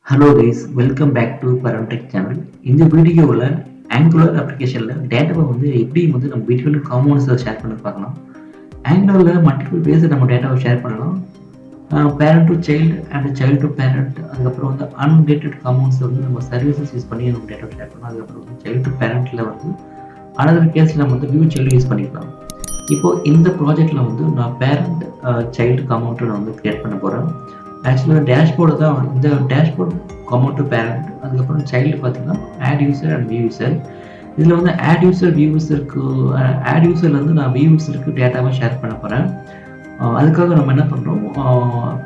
Hello guys, welcome back to Paramtech channel. இந்த வீடியோவில் angular அப்ளிகேஷனில் டேட்டாவை எப்படி நம்ம வீடியோவில் காம்பவுண்ட்ஸில் ஷேர் பண்ணி பார்க்கலாம். ஆங்குலரில் மல்டிபிள் பேஸ் நம்ம டேட்டாவை ஷேர் பண்ணலாம். Parent to child and child to parent, அதுக்கப்புறம் அன்டேட்டட் காம்பவுண்ட்ஸ் நம்ம சர்வீசஸ் யூஸ் பண்ணி நம்ம டேட்டாவை ஷேர் பண்ணலாம். அதுக்கப்புறம் சைல்டு டு பேரண்ட்டில் அனதர் கேஸில் நம்ம வியூ சைல்டு யூஸ் பண்ணிக்கலாம். இப்போது இந்த ப்ராஜெக்டில் நான் பேரண்ட் சைல்டு காம்பவுண்டை நான் கிரியேட் பண்ண போகிறேன். ஆக்சுவலாக டேஷ்போர்டு தான் இந்த டேஷ்போர்ட் காம்பவுண்ட் டு பேரண்ட், அதுக்கப்புறம் சைல்டு பார்த்தீங்கன்னா add user and view user. இதில் ஆட் யூசர் வியூ யூசருக்கு ஆட் யூசர்லேருந்து நான் வியூ யூசருக்கு டேட்டாவை ஷேர் பண்ண போகிறேன். அதுக்காக நம்ம என்ன பண்ணுறோம்,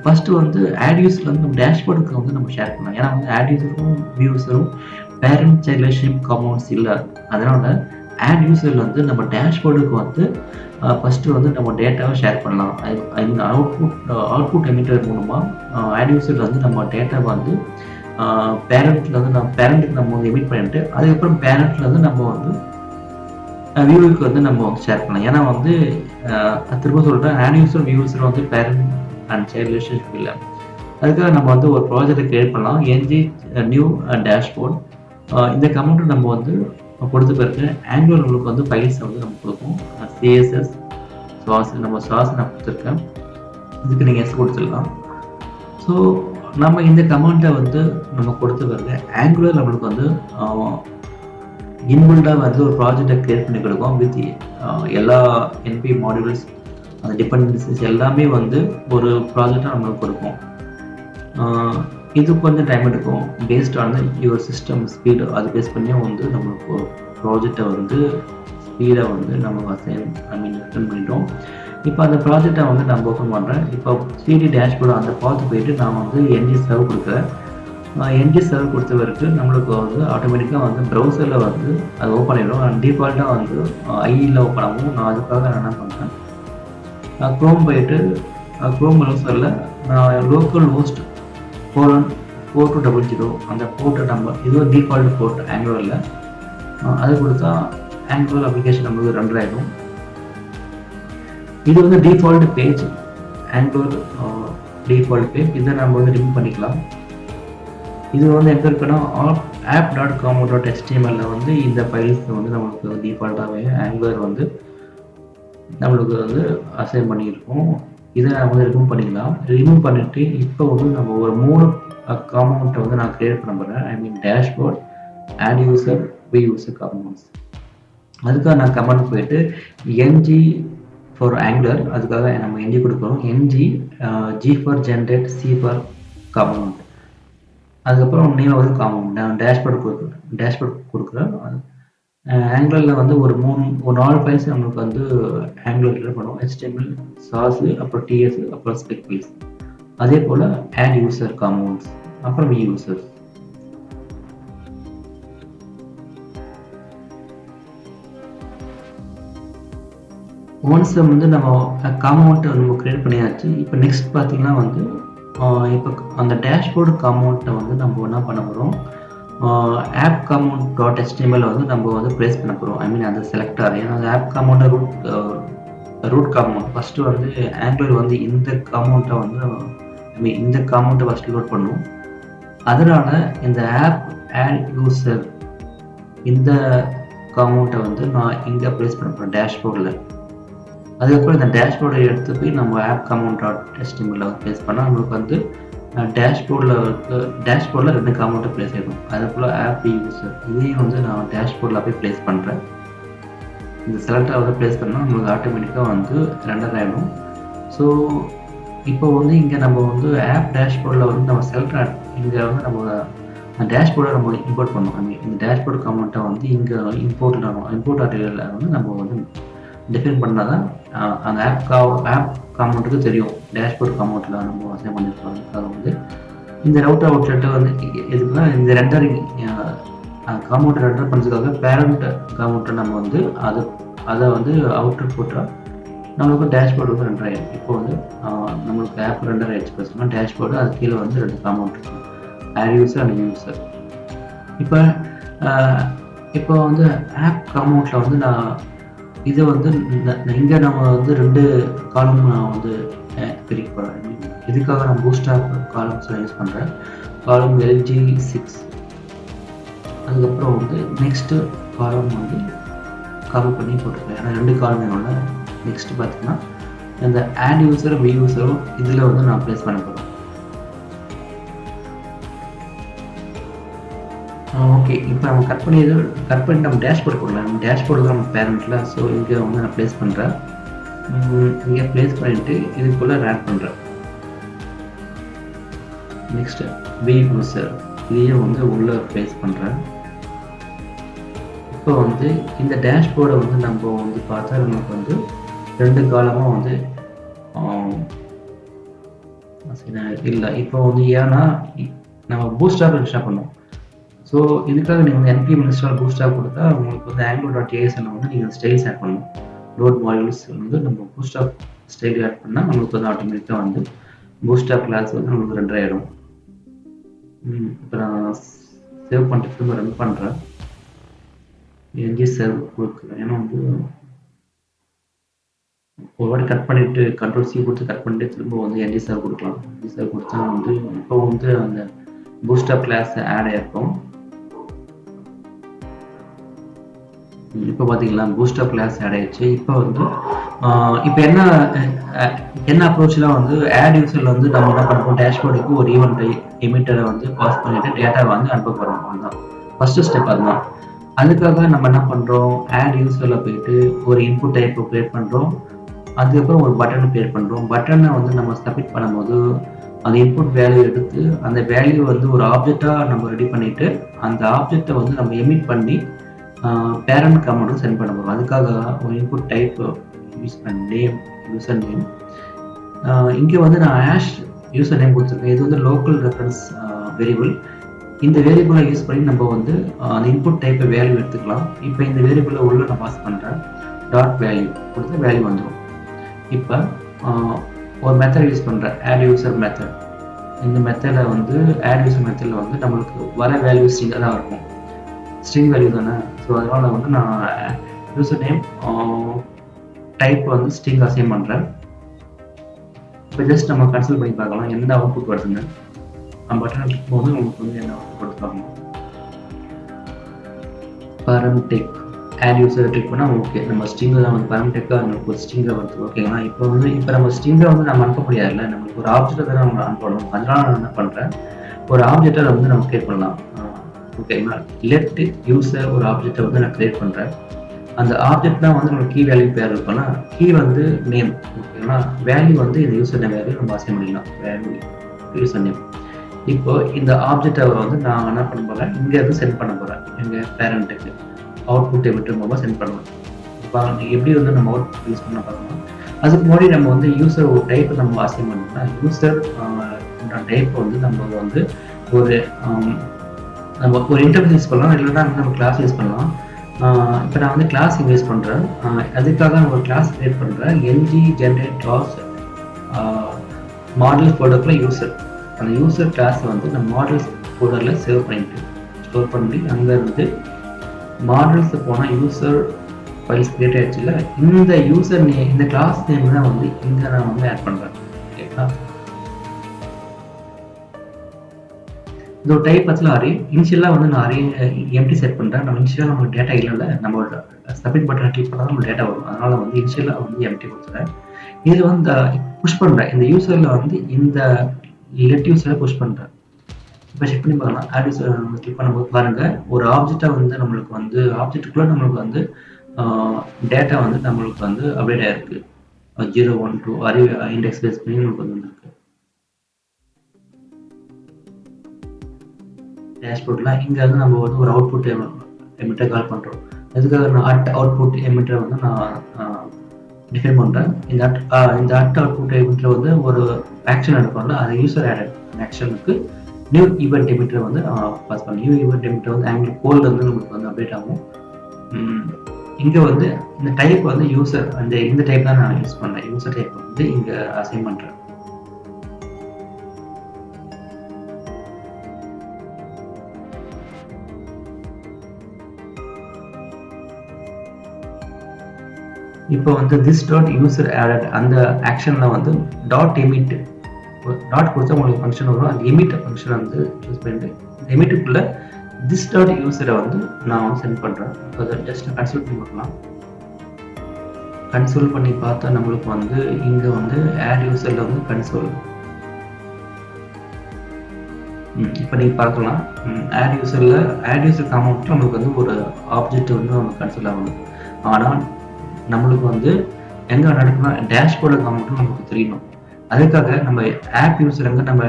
ஃபஸ்ட்டு ஆட் யூசர்லேருந்து நம்ம டேஷ்போர்டுக்கு நம்ம ஷேர் பண்ணலாம். ஏன்னா ஆட் யூசருக்கும் வியூ யூசரும் பேரண்ட் சைல்ட் ரிலேஷன்ஷிப் காம்பவுண்ட்ஸ் இல்லை. அதனால் ஆட் யூசரில் நம்ம டேஷ்போர்டுக்கு ஃபஸ்ட்டு நம்ம டேட்டாவை ஷேர் பண்ணலாம். இந்த அவுட்புட் எமிட்டர் மூலமாக ஆட் யூசரில் நம்ம டேட்டாவை பேரண்ட்டுக்கு நம்ம எமிட் பண்ணிட்டு, அதுக்கப்புறம் பேரண்ட்லேருந்து நம்ம வியூவுக்கு நம்ம ஷேர் பண்ணலாம். ஏன்னா திரும்ப சொல்கிறேன், add user view user parent and child relationship இல்லை. அதுக்காக நம்ம ஒரு ப்ராஜெக்டை கிரியேட் பண்ணலாம். Ng new dashboard. இந்த கமெண்ட்டை நம்ம கொடுத்த பிறகு ஆங்குலர் உங்களுக்கு ஃபைல்ஸ் நம்ம கொடுப்போம். சிஎஸ்எஸ் சாஸ் நான் கொடுத்துருக்கேன். இதுக்கு நீங்கள் எஸ் கொடுத்துடலாம். ஸோ நம்ம இந்த கமெண்ட்டை நம்ம கொடுத்த பிறகு ஆங்குலர் நம்மளுக்கு இன்பில்டாக ஒரு ப்ராஜெக்டை கிரியேட் பண்ணி கொடுக்கும் வித் எல்லா என்பி மாடியூல்ஸ், அந்த டிபெண்டன்சிஸ் எல்லாமே ஒரு ப்ராஜெக்டாக நம்மளுக்கு கொடுக்கும். இது கொஞ்சம் டைம் எடுக்கும். Based on your system speed, அது பேஸ் பண்ணி நம்மளுக்கு ப்ராஜெக்டை ஸ்பீடாக நம்ம ரிட்டர்ன் பண்ணிட்டோம். இப்போ அந்த ப்ராஜெக்டை நம்ம ஓப்பன் பண்ணுறேன். இப்போ 3D டேஷ்போர்டு அந்த பார்த்து போயிட்டு நான் என்ஜி சர்வ் கொடுக்குறேன். என்ஜி சர்வ் கொடுத்த பிறகு நம்மளுக்கு ஆட்டோமேட்டிக்காக ப்ரௌசரில் அது ஓப்பன் ஆகிடும். டிஃபால்ட்டாக ஐஇயில் ஓப்பன் ஆகும். நான் அதுக்காக நான் என்ன பண்ணுறேன், க்ரோம் போயிட்டு க்ரோம் ப்ரௌசரில் நான் லோக்கல் ஹோஸ்ட் 4200 அந்த போர்ட்டை நம்ம இது டிஃபால்ட் போர்ட் ஆங்குலரில் அது கொடுத்தா ஆங்குலர் அப்ளிகேஷன் நம்மளுக்கு ரன் ஆகிடும். இது default page, angular default page. இதை நம்ம ரிமூவ் பண்ணிக்கலாம். இது எங்கே இருக்குன்னா app.com.html இந்த ஃபைல்ஸ் நம்மளுக்கு டிஃபால்ட்டாகவே ஆங்குலர் நம்மளுக்கு அசைன் பண்ணியிருக்கோம். இதை நம்ம ரிமூவ் பண்ணிக்கலாம். ரிமூவ் பண்ணிவிட்டு இப்போ நம்ம ஒரு 3 காம்பவுண்ட்டை நான் கிரியேட் பண்ண போகிறேன். I mean dashboard, add user, view user components. அதுக்காக நான் கமெண்ட் போயிட்டு என்ஜி ஃபார் ஆங்குலர், அதுக்காக நம்ம என்ஜி கொடுக்குறோம். Ng G for generate, C for component, அதுக்கப்புறம் நேம் காம்பவுண்ட். நான் டேஷ்போர்ட் கொடுக்குறேன். ஆங்குலரில் ஒரு 4 ஃபைல்ஸ் நம்மளுக்கு ஆங்குலர் கிரியேட் பண்ணுவோம். HTML, சாஸ், அப்புறம் TS, அப்புறம் ஸ்பெக் ஃபைல்ஸ். அதே போல் ஆட் யூசர் காம்பவுண்ட்ஸ், அப்புறம் வியூ யூசர். ஒன்ஸ் நம்ம காம்பவுண்ட்டை நம்ம கிரியேட் பண்ணியாச்சு. இப்போ நெக்ஸ்ட் பார்த்தீங்கன்னா இப்போ அந்த டேஷ்போர்டு காம்பவுண்ட்டை நம்ம என்ன பண்ண போகிறோம், ஆப் காம்பவுண்ட் .html நம்ம ப்ளேஸ் பண்ண போகிறோம். ஐ மீன் அந்த செலக்டார். ஏன்னா அந்த ஆப் காம்பவுண்டை ரூட் காம்பவுண்ட் ஃபஸ்ட்டு ஆங்குலர் இந்த காம்பவுண்ட்டை ஐ மீன் இந்த காம்பவுண்ட்டை ஃபஸ்ட்டு லோட் பண்ணும். அதனால் இந்த ஆப் ஆட் யூசர் இந்த காம்பவுண்ட்டை நான் இங்கே ப்ளேஸ் பண்ண போகிறேன் டேஷ்போர்டில். அதுக்கப்புறம் இந்த டேஷ்போர்டை எடுத்து போய் நம்ம ஆப் காம்பவுண்ட் .html ப்ளேஸ் பண்ணால் நம்மளுக்கு டேஷ்போர்டில் 2 காம்பவுண்ட்டை ப்ளேஸ் ஆகிடும். அதே போல் ஆப் யூசர் இதையும் நான் டேஷ்போர்டில் போய் ப்ளேஸ் பண்ணுறேன். இந்த செலக்டாக ப்ளேஸ் பண்ணால் நம்மளுக்கு ஆட்டோமேட்டிக்காக ரெண்டர் ஆகிடும். ஸோ இப்போ இங்கே நம்ம ஆப் டேஷ்போர்டில் நம்ம செலக்ட் இங்கே நம்ம டேஷ்போர்டை நம்ம இம்போர்ட் பண்ணோம். ஐ மீன் இந்த டேஷ்போர்ட் காம்பவுண்ட்டை இங்கே இம்போர்ட் ஆர்டிகலில் நம்ம டிஃபைன் பண்ணால் தான் அந்த ஆப் காம்பவுண்ட்டுக்கு தெரியும் டேஷ்போர்ட் காம்பவுண்ட்டில் நம்ம அசைன் பண்ணியிருக்கோம். அதுக்காக இந்த ரவுட்டர் அவுட்லெட்டை எதுக்குன்னா இந்த ரெண்டரிங் காம்பவுண்ட் ரெண்டர் பண்ணுறதுக்காக பேரண்ட் காம்பவுண்ட்டை நம்ம அதை அவுட்டர் போட்டால் நம்மளுக்கு டேஷ்போர்டு ரெண்டர் ஆகிடும். இப்போ நம்மளுக்கு ஆப் ரெண்டர் ஆகிடுச்சு. பேசுனா டேஷ்போர்டு அது கீழே 2 காம்பவுண்ட் இருக்கும், ஆட் யூசர் அண்ட் யூசர். இப்போ ஆப் காம்பவுண்ட்டில் நான் இதை இங்கே நம்ம 2 காலம் நான் பிரிக்க போகிறேன். இதுக்காக நான் பூட்ஸ்ட்ராப் காலம்ஸ் யூஸ் பண்ணுறேன். காலம் LG6. அதுக்கப்புறம் வந்து நெக்ஸ்ட்டு காலம் வந்து காப்பி பண்ணி போட்டிருக்கேன். ஏன்னா 2 காலம் என்னோட. நெக்ஸ்ட் பார்த்தீங்கன்னா இந்த ஆட் யூசரும் வி யூசரும் இதில் வந்து நான் ப்ளேஸ் பண்ண போகிறேன். ஓகே, இப்போ நம்ம கட் பண்ணி நம்ம டேஷ்போர்ட் போடலாம். நம்ம டேஷ்போர்டு தான் நம்ம பேரண்ட்டில். ஸோ இங்கே வந்து நான் ப்ளேஸ் பண்ணுறேன். இங்கே ப்ளேஸ் பண்ணிவிட்டு இதுக்குள்ளே ஆட் பண்ணுறேன். நெக்ஸ்ட்டு வி யூசர் இதையும் வந்து உள்ளே ப்ளேஸ் பண்ணுறேன். இப்போ வந்து இந்த டேஷ்போர்டை வந்து நம்ம வந்து பார்த்தா நமக்கு வந்து 2 காலமாக வந்து இல்லை. இப்போ வந்து ஏன்னா நம்ம பூட்ஸ்ட்ராப் இன்ஸ்டால் பண்ணோம். ஸோ இதுக்காக நீங்கள் வந்து npm இன்ஸ்டால் பூட்ஸ்ட்ராப் கொடுத்தா உங்களுக்கு வந்து angular.jsல வந்து நீங்கள் ஸ்டைல்ஸ் ஆட் பண்ணணும். லோட் மாடியூல்ஸ் வந்து நம்ம பூட்ஸ்ட்ராப் ஸ்டைல் ஆட் பண்ணால் நம்மளுக்கு வந்து ஆட்டோமேட்டிக்காக வந்து பூட்ஸ்ட்ராப் கிளாஸ் வந்து நம்மளுக்கு ரெண்டர் ஆகிடும். இப்போ நான் சேவ் பண்ணிட்டு திரும்ப ரன் பண்ணுறேன். எங்கே சேவ் கொடுக்குறேன். ஏன்னா வந்து ஒரு வாட்டி கட் பண்ணிவிட்டு Ctrl+C கொடுத்து கட் பண்ணிட்டு திரும்ப வந்து NG சேவ் கொடுக்கலாம். NG சேவ் கொடுத்தா வந்து இப்போ வந்து அந்த பூட்ஸ்ட்ராப் கிளாஸ் ஆட் ஆகிருக்கும். இப்போ பார்த்தீங்களா பூட்ஸ்ட்ராப் கிளாஸ் ஆட் ஆயிடுச்சு. இப்போ வந்து இப்போ என்ன அப்ரோச்லாம் வந்து ஆட் யூசரில் வந்து நம்ம என்ன பண்ணுறோம், டேஷ்போர்டுக்கு ஒரு ஈவெண்ட் எமிட்டரை வந்து பாஸ் பண்ணிவிட்டு டேட்டாவை வந்து அனுப்ப போகிறோம். அதுதான் ஃபஸ்ட்டு ஸ்டெப். அதுதான் அதுக்காக நம்ம என்ன பண்ணுறோம், ஆட் யூசரில் போயிட்டு ஒரு இன்புட் டைப்பை க்ரியேட் பண்ணுறோம். அதுக்கப்புறம் ஒரு பட்டனை க்ரியேட் பண்ணுறோம். பட்டனை வந்து நம்ம சப்மிட் பண்ணும்போது அந்த இன்புட் வேல்யூ எடுத்து அந்த வேல்யூ வந்து ஒரு ஆப்ஜெக்டாக நம்ம ரெடி பண்ணிவிட்டு அந்த ஆப்ஜெக்டை வந்து நம்ம எமிட் பண்ணி பேரண்ட் கமெண்ட் சென்ட் பண்ண போகிறோம். அதுக்காக ஒரு இன்புட் டைப் யூஸ் பண்ணி நேம், யூசர் நேம். இங்கே வந்து நான் ஆஷ் யூசர் நேம் கொடுத்துருக்கேன். இது வந்து லோக்கல் ரெஃபரன்ஸ் வேரியபிள். இந்த வேரியபிளை யூஸ் பண்ணி நம்ம வந்து அந்த இன்புட் டைப்பை வேல்யூ எடுத்துக்கலாம். இப்போ இந்த வேரியபிளை உள்ள நான் பாஸ் பண்ணுறேன். டாட் வேல்யூ கொடுத்து வேல்யூ வந்துடும். இப்போ ஒரு மெத்தட் யூஸ் பண்ணுறேன், ஆட் யூசர் மெத்தட். இந்த மெத்தடை வந்து ஆட் யூசர் மெத்தடில் வந்து நம்மளுக்கு வர வேல்யூ ஸ்ட்ரிங்காக தான் இருக்கும். ஸ்ட்ரிங் வேல்யூ தானே. ஸோ அதனால் வந்து நான் யூசர் நேம் டைப் வந்து ஸ்ட்ரிங் அசைன் பண்ணுறேன். இப்போ ஜஸ்ட் நம்ம கன்சல்ட் பண்ணி பார்க்கலாம் எந்த அவுட்புட் வருதுன்னு. நம்ம பட்டன் கிளிக் போது உங்களுக்கு வந்து என்ன அவுட்புட் கொடுத்துருக்காங்க. பரம்டெக் ஆட் யூசர் கிளிக் பண்ணால் ஓகே, நம்ம ஸ்ட்ரிங்கை தான் வந்து பரம்டெக்காக நம்மளுக்கு ஒரு ஸ்ட்ரிங்கை வருது. ஓகேங்களா. இப்போ நம்ம ஸ்ட்ரிங்கை வந்து நம்ம அனுப்ப முடியாதுல்ல, நம்மளுக்கு ஒரு ஆப்ஜெக்டை தான் நம்ம அனுப்பணும். அதனால நான் என்ன பண்ணுறேன், ஒரு ஆப்ஜெக்டை வந்து நம்ம கிரியேட் பண்ணலாம். ஓகேங்களா. லெட் யூசர் ஒரு ஆப்ஜெக்டை வந்து நான் கிரியேட் பண்ணுறேன். அந்த ஆப்ஜெக்ட் தான் வந்து நம்ம கீ வேல்யூ பேர் இருக்கோம்னா கீ வந்து நேம். ஓகேங்களா. வேல்யூ வந்து இந்த யூசர் நேம் வேல்யூ நம்ம அசைன் பண்ணிக்கலாம். Value user name. இப்போ இந்த ஆப்ஜெக்டை வந்து நான் என்ன பண்ண போகிறேன், இங்கே இருந்து சென்ட் பண்ண போகிறேன் எங்கள் பேரண்ட்டுக்கு. அவுட்புட் எமிட்டர் மூலமாக சென்ட் பண்ணுவேன். இப்போ எப்படி வந்து நம்ம அவுட்புட் யூஸ் பண்ண பார்க்கலாம். அதுக்கு முன்னாடி நம்ம வந்து யூசர் ஒரு டைப்பை நம்ம அசைன் பண்ணோம்னா யூசர் டைப்பை வந்து நம்ம வந்து ஒரு நம்ம ஒரு இன்டர்ஃபேஸ் யூஸ் பண்ணலாம், இல்லைன்னா நம்ம கிளாஸ் யூஸ் பண்ணலாம். இப்போ நான் வந்து கிளாஸ் யூஸ் பண்ணுறேன். அதுக்காக நான் ஒரு கிளாஸ் கிரியேட் பண்ணுறேன். LG ஜென்ரேட் கிளாஸ் மாடல் ஃபோல்டருக்குள்ள யூசர். அந்த யூசர் கிளாஸை வந்து நம்ம மாடல்ஸ் ஃபோல்டரில் சேவ் பண்ணிட்டு ஸ்டோர் பண்ணி அங்கே இருந்து மாடல்ஸ் போனால் யூசர் ஃபைல்ஸ் கிரியேட் ஆகிடுச்சுல, இந்த யூசர் நேம் இந்த கிளாஸ் நேம் தான் வந்து இங்கே நான் வந்து ஆட் பண்ணுறேன். ஓகேங்களா. இந்த ஒரு டைப் பற்றில அரே இனிஷியலாக வந்து நான் அரே எம்டி செட் பண்ணுறேன். நம்ம இனிஷியலாக நம்மளுக்கு டேட்டா இல்லைல்ல, நம்மளோட சப்மிட் பட்டனை கிளிக் பண்ணால் நம்ம டேட்டா வரும். அதனால் வந்து இனிஷியலாக வந்து எம்டி கொடுத்துறேன். இதில் வந்து புஷ் பண்ணுறேன். இந்த யூசரில் வந்து இந்த லெட் யூசரை புஷ் பண்ணுறேன். இப்போ செக் பண்ணி பார்க்கலாம். ஆட் யூசர் கிளிக் பண்ணும்போது பாருங்கள், ஒரு ஆப்ஜெக்டாக வந்து நம்மளுக்கு வந்து ஆப்ஜெக்டுக்குள்ளே நம்மளுக்கு வந்து டேட்டா வந்து நம்மளுக்கு வந்து அப்டேட் ஆகிருக்கு. 0, 1, 2 அரே இண்டெக்ஸ் பேஸ் பண்ணி நம்மளுக்கு வந்து வந்துருக்கு. டேஷ்போர்ட்ல இங்கே வந்து நம்ம வந்து ஒரு அவுட்புட் எமிட்டர் கால் பண்ணுறோம். அதுக்காக நான் அவுட்புட் எமிட்டர் வந்து நான் டிஃபைன் பண்ணுறேன். இந்த அவுட்புட் எமிட்டர் வந்து ஒரு ஆக்ஷன் எடுப்போம்ல, அது யூசர் ஆடட் அந்த ஆக்ஷனுக்கு நியூ ஈவெண்ட் எமிட்டர் வந்து பாஸ் பண்ண. நியூ ஈவெண்ட் எமிட்டர் வந்து ஆங்கிள் கோல்டு வந்து நம்மளுக்கு வந்து அப்டேட் ஆகும். இங்கே வந்து இந்த டைப் வந்து யூசர் இந்த டைப் தான் நான் யூஸ் பண்ணேன். யூசர் டைப் வந்து இங்கே அசைன் பண்ணுறேன். இப்போ வந்து திஸ் டாட் யூசர் ஆடட் அந்த ஆக்ஷனில் வந்து டாட் எமிட் டாட் கொடுத்தா உங்களுக்கு ஃபங்க்ஷன் வரும். அந்த எமிட் ஃபங்க்ஷன் வந்து சூஸ் பண்ணிட்டு எமிட்டுக்குள்ள திஸ் டாட் யூசரை வந்து நான் வந்து சென்ட் பண்ணுறேன். அதை ஜஸ்ட் கன்சல்ட் பண்ணி பார்க்கலாம். கன்சோல் பண்ணி பார்த்தா நம்மளுக்கு வந்து இங்கே வந்து ஆட் யூசரில் வந்து கன்சோல் இப்போ நீங்கள் பார்க்கலாம். ஆட் யூசர் காமெண்ட் நம்மளுக்கு வந்து ஒரு ஆப்ஜெக்ட் வந்து நம்ம கன்சோல் ஆகணும். ஆனால் நம்மளுக்கு வந்து எங்கே நடக்குன்னா டேஷ்போர்டு காமெண்ட்டும் நமக்கு தெரியணும். அதுக்காக நம்ம ஆப் யூசர் எங்கே நம்ம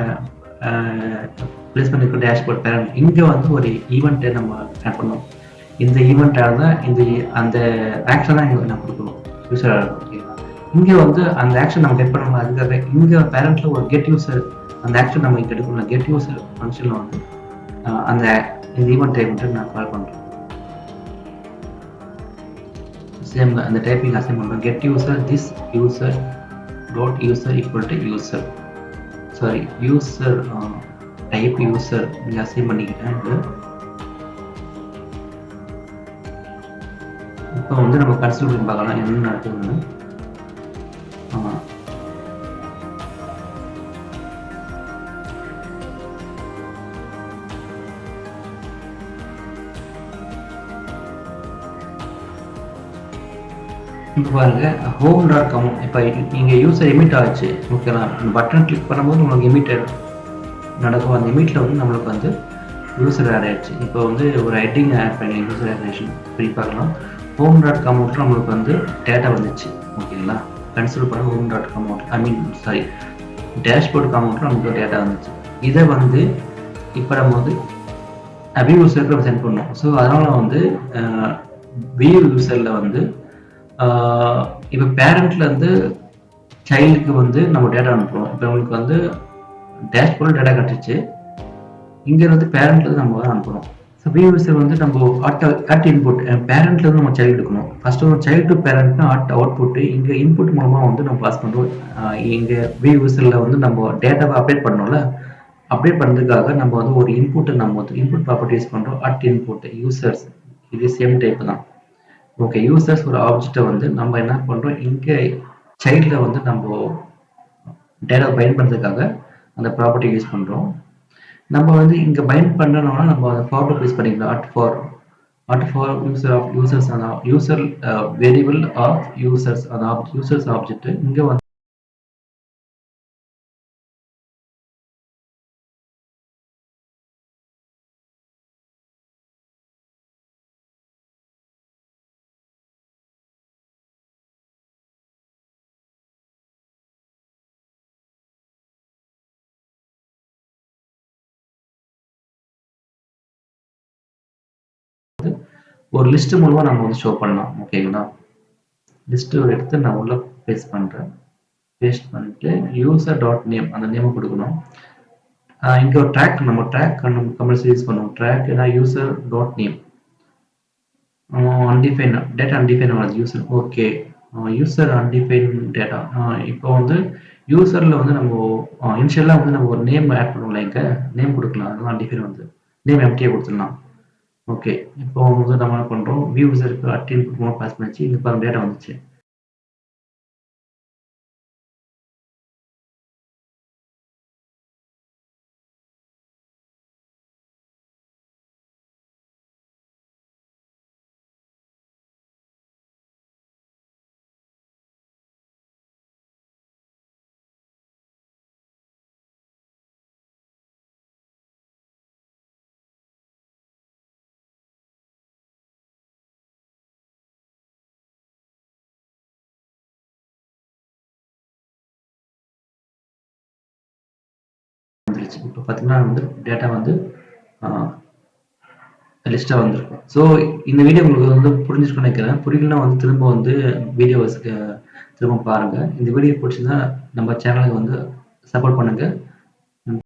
ப்ளேஸ் பண்ணியிருக்க டேஷ்போர்ட் பேரண்ட் இங்கே வந்து ஒரு ஈவெண்ட்டை நம்ம ஆட் பண்ணணும். இந்த ஈவெண்ட்டாக தான் அந்த ஆக்ஷன் தான் இங்கே நம்ம கொடுக்கணும் யூசர். இங்கே வந்து அந்த ஆக்ஷன் நம்ம கெட் பண்ணணும். அதுக்காக இங்கே பேரண்ட்டில் ஒரு கெட் யூசர் அந்த ஆக்ஷன் நம்ம இங்கே எடுக்கணும். கெட் யூசர் ஃபங்க்ஷனில் வந்து இந்த ஈவெண்ட் டைப் நான் கால் பண்ணுறேன். சேம் அந்த டைப்பிங் அசைன் பண்ணுறோம். Get user this user dot user equal to user user type user இங்கே அசைன் பண்ணிக்கிட்டேன். இப்போ வந்து நம்ம கன்சிடர் பண்ணி பார்க்கலாம் என்ன நடக்குதுன்னு. இப்போ பாருங்க ஹோம் டாட் காம் இப்போ இங்கே யூசர் எமிட் ஆச்சு. ஓகேங்களா, பட்டன் கிளிக் பண்ணும்போது உங்களுக்கு எமிட் நடக்கும். அந்த எமிட்டில் வந்து நம்மளுக்கு வந்து யூசர் ஆட் ஆயிடுச்சு. இப்போ வந்து ஒரு ஹெட்டிங் ஆட் பண்ணி யூசர் ஆட் பண்ணி பார்க்கலாம். ஹோம் டாட் காம் நம்மளுக்கு வந்து டேட்டா வந்துச்சு. ஓகேங்களா, கன்சிடர் பண்ண home dot com dashboard com நமக்கு டேட்டா வந்துச்சு. இதை வந்து இப்போ நம்ம வந்து வியூ யூசருக்கு நம்ம சென்ட் பண்ணோம். ஸோ அதனால் வந்து வியூ யூசரில் வந்து இப்போ பேரண்ட்ல இருந்து சைல்டுக்கு வந்து நம்ம டேட்டா அனுப்புறோம். இப்போ உங்களுக்கு வந்து டேஷ்போர்ட் டேட்டா கட்டுச்சு. இங்கே இருந்து பேரண்ட்ல இருந்து நம்ம அனுப்புறோம். ஸோ வியூ யூசர் வந்து நம்ம அட் இன்புட் பேரண்ட்ல இருந்து நம்ம சைல்டு எடுக்கணும். ஃபர்ஸ்ட் ஒரு சைல்டு டு பேரண்ட்னா அவுட்புட் இங்கே இன்புட் மூலமாக வந்து நம்ம பாஸ் பண்ணுறோம். இங்கே வியூ யூசரில் வந்து நம்ம டேட்டாவை அப்டேட் பண்ணோம்ல, அப்டேட் பண்ணுறதுக்காக நம்ம வந்து ஒரு இன்புட்டை நம்ம வந்து இன்புட் ப்ராப்பர்ட்டி யூஸ் பண்ணுறோம். அட் இன்புட் யூசர்ஸ் இது சேம் டைப் தான். ஓகே, யூசர்ஸ் ஒரு ஆப்ஜெக்டை வந்து நம்ம என்ன பண்ணுறோம், இங்கே சைல்டில் வந்து நம்ம டேட்டா பைண்ட் பண்ணுறதுக்காக அந்த ப்ராப்பர்ட்டி யூஸ் பண்ணுறோம். நம்ம வந்து இங்கே பைண்ட் பண்ணணும்னா நம்ம அந்த ஃபார் யூஸ் பண்ணிக்கலாம். அட் ஃபார் யூசர்ஸ் அந்த யூசர் வேரியபிள் ஆஃப் யூசர்ஸ் அந்த யூசர்ஸ் ஆப்ஜெக்ட் இங்கே வந்து ஒரு லிஸ்ட் மூலமா நம்ம வந்து ஷோ பண்ணலாம். ஓகேங்களா, லிஸ்ட் எடுத்து நான் உள்ள பேஸ்ட் பண்றேன். பேஸ்ட் பண்ணிட்டு யூசர் டாட் நேம் அந்த நேமை கொடுக்கணும். இங்க ஒரு ட்ராக் நம்ம கம்பல்சரி யூஸ் பண்ணுவோம். Track user dot name undefined data undefined ஆகுது user. Okay, user undefined data. இப்போ வந்து யூசர்ல வந்து நம்ம இனிஷியலா வந்து நம்ம ஒரு நேம் ஆட் பண்ணுவோம்ல, இங்க நேம் கொடுக்கலாம். அதெல்லாம் அன்டிஃபைன் வந்து நேம் எம்டியா கொடுத்துடலாம். ஓகே, இப்போ வந்து நம்ம என்ன பண்றோம், வியூ யூசருக்கு அட் இன்புட் மூலம் பாஸ் பண்ணிச்சு. இங்க பாருங்க டேட்டா வந்துச்சு. இப்போ பார்த்தீங்கன்னா வந்து டேட்டா வந்து லிஸ்ட்டாக வந்திருக்கும். ஸோ இந்த வீடியோ உங்களுக்கு வந்து புரிஞ்சிருக்குன்னு நினைக்கிறேன். புரியலன்னா வந்து திரும்ப வந்து வீடியோஸ் திரும்ப பாருங்கள். இந்த வீடியோ பிடிச்சிருந்தா நம்ம சேனலுக்கு வந்து சப்போர்ட் பண்ணுங்கள்.